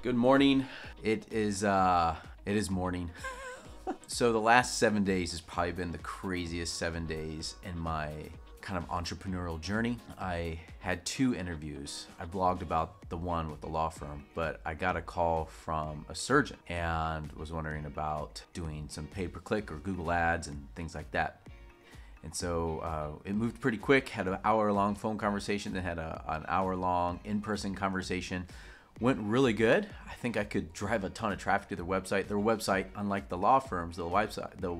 Good morning. It is morning. So the last 7 days has probably been the craziest 7 days in my kind of entrepreneurial journey. I had 2 interviews. I blogged about the one with the law firm, but I got a call from a surgeon and was wondering about doing some pay-per-click or Google ads and things like that. And so it moved pretty quick, had an hour-long phone conversation, then had an hour-long in-person conversation. Went really good. I think I could drive a ton of traffic to their website. Their website, unlike the law firms, the website that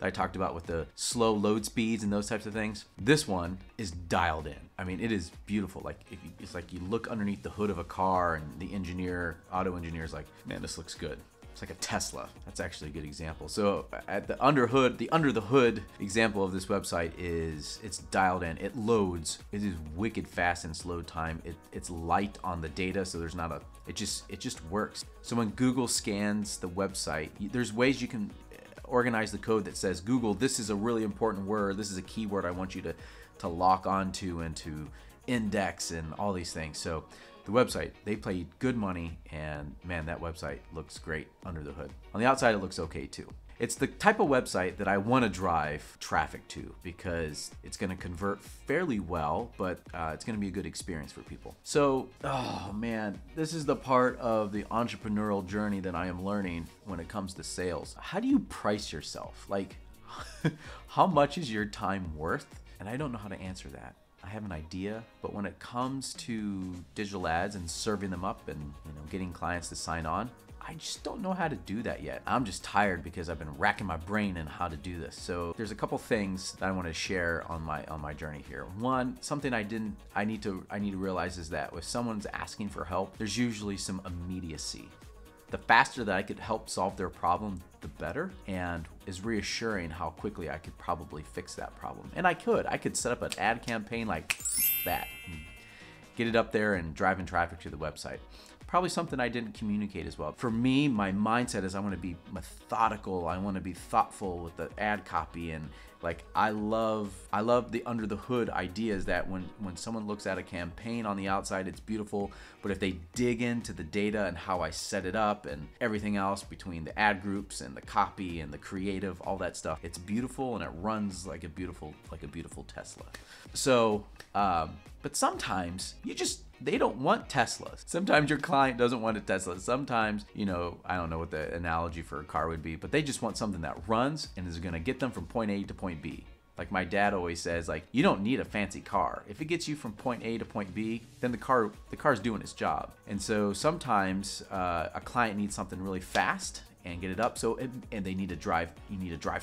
I talked about with the slow load speeds and those types of things, this one is dialed in. I mean, it is beautiful. Like it's like you look underneath the hood of a car and the auto engineer is like, man, this looks good. It's like a Tesla. That's actually a good example. So at the under the hood example of this website is it's dialed in. It loads. It is wicked fast in its load time. It's light on the data, so there's not it just works. So when Google scans the website, there's ways you can organize the code that says, Google, this is a really important word. This is a keyword I want you to lock onto and to index and all these things. So the website, they paid good money, and man, that website looks great under the hood. On the outside, it looks okay too. It's the type of website that I want to drive traffic to because it's going to convert fairly well, but it's going to be a good experience for people. So, oh man, this is the part of the entrepreneurial journey that I am learning when it comes to sales. How do you price yourself? Like, how much is your time worth? And I don't know how to answer that. I have an idea, but when it comes to digital ads and serving them up and getting clients to sign on, I just don't know how to do that yet. I'm just tired because I've been racking my brain in how to do this. So there's a couple things that I want to share on my journey here. One, something I need to realize is that if someone's asking for help, there's usually some immediacy. The faster that I could help solve their problem, the better, and is reassuring how quickly I could probably fix that problem. And I could set up an ad campaign like that, get it up there and driving traffic to the website. Probably something I didn't communicate as well. For me, my mindset is I want to be methodical. I want to be thoughtful with the ad copy, and like I love the under the hood ideas that when someone looks at a campaign on the outside, it's beautiful, but if they dig into the data and how I set it up and everything else between the ad groups and the copy and the creative, all that stuff, it's beautiful and it runs like a beautiful Tesla. So, but sometimes they don't want Teslas. Sometimes your client doesn't want a Tesla. Sometimes, I don't know what the analogy for a car would be, but they just want something that runs and is gonna get them from point A to point B. Like my dad always says, like, you don't need a fancy car. If it gets you from point A to point B, then the car's doing its job. And so sometimes a client needs something really fast and get it up. And they need to drive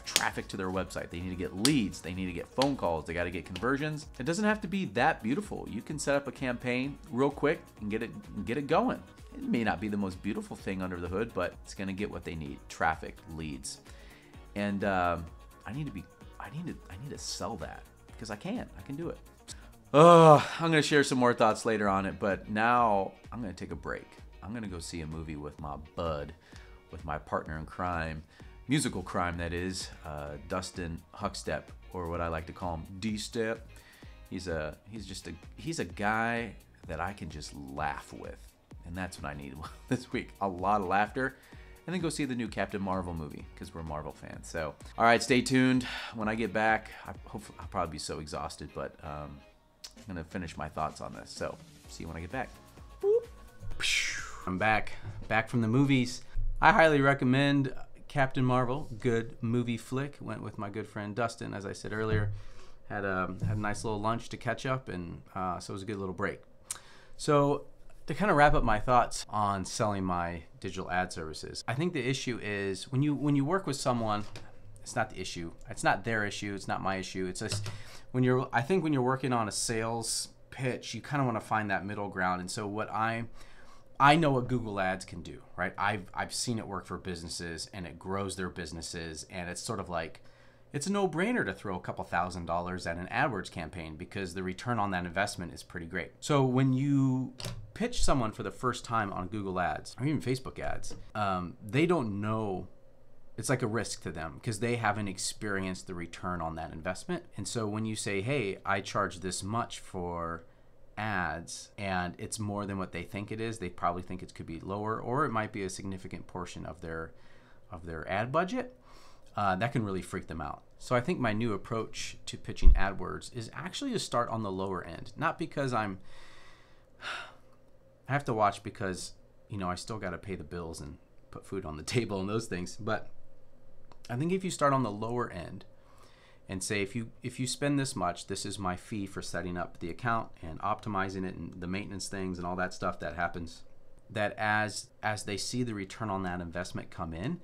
traffic to their website. They need to get leads. They need to get phone calls. They got to get conversions. It doesn't have to be that beautiful. You can set up a campaign real quick and get it going. It may not be the most beautiful thing under the hood, but it's going to get what they need: traffic, leads. And I need to sell that because I can do it. I'm going to share some more thoughts later on it, but now I'm going to take a break. I'm going to go see a movie with my bud, with my partner in crime, musical crime that is, Dustin Huckstep, or what I like to call him, D-Step. He's a guy that I can just laugh with, and that's what I need this week. A lot of laughter, and then go see the new Captain Marvel movie because we're Marvel fans. So, all right, stay tuned. When I get back, I'll probably be so exhausted, but I'm gonna finish my thoughts on this. So, see you when I get back. Boop. I'm back from the movies. I highly recommend Captain Marvel. Good movie flick. Went with my good friend Dustin, as I said earlier. Had a nice little lunch to catch up, and so it was a good little break. So to kind of wrap up my thoughts on selling my digital ad services, I think the issue is when you work with someone, it's not the issue. It's not their issue. It's not my issue. It's just when you're working on a sales pitch, you kind of want to find that middle ground. And so I know what Google Ads can do, right? I've seen it work for businesses, and it grows their businesses, and it's sort of like, it's a no-brainer to throw a couple $1,000s at an AdWords campaign because the return on that investment is pretty great. So when you pitch someone for the first time on Google Ads or even Facebook ads, they don't know. It's like a risk to them because they haven't experienced the return on that investment. And so when you say, hey, I charge this much for ads and it's more than what they think it is, they probably think it could be lower, or it might be a significant portion of their ad budget. That can really freak them out. So I think my new approach to pitching AdWords is actually to start on the lower end. Not because I have to watch, because I still got to pay the bills and put food on the table and those things. But I think if you start on the lower end and say, if you spend this much, this is my fee for setting up the account and optimizing it and the maintenance things and all that stuff that happens, that as they see the return on that investment come in,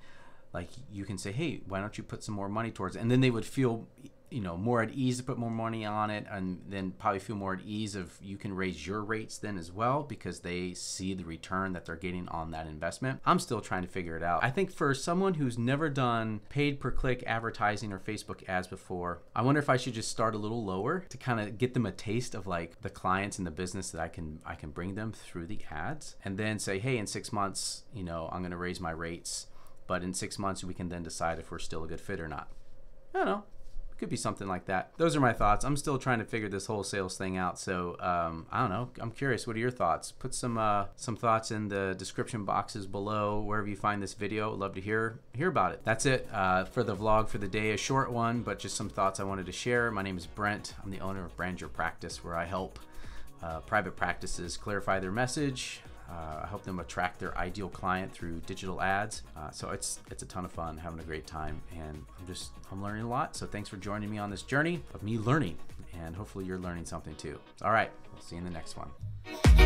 like you can say, hey, why don't you put some more money towards it? And then they would feel, more at ease to put more money on it, and then probably feel more at ease if you can raise your rates then as well, because they see the return that they're getting on that investment. I'm still trying to figure it out. I think for someone who's never done paid per click advertising or Facebook ads before, I wonder if I should just start a little lower to kind of get them a taste of like the clients and the business that I can bring them through the ads, and then say, hey, in 6 months, I'm going to raise my rates, but in 6 months we can then decide if we're still a good fit or not. I don't know. Could be something like that. Those are my thoughts. I'm still trying to figure this whole sales thing out. So I don't know. I'm curious. What are your thoughts? Put some thoughts in the description boxes below, wherever you find this video. I'd love to hear about it. That's it for the vlog for the day. A short one, but just some thoughts I wanted to share. My name is Brent. I'm the owner of Brand Your Practice, where I help private practices clarify their message. I help them attract their ideal client through digital ads. So it's a ton of fun, having a great time, and I'm learning a lot. So thanks for joining me on this journey of me learning, and hopefully you're learning something too. All right, we'll see you in the next one.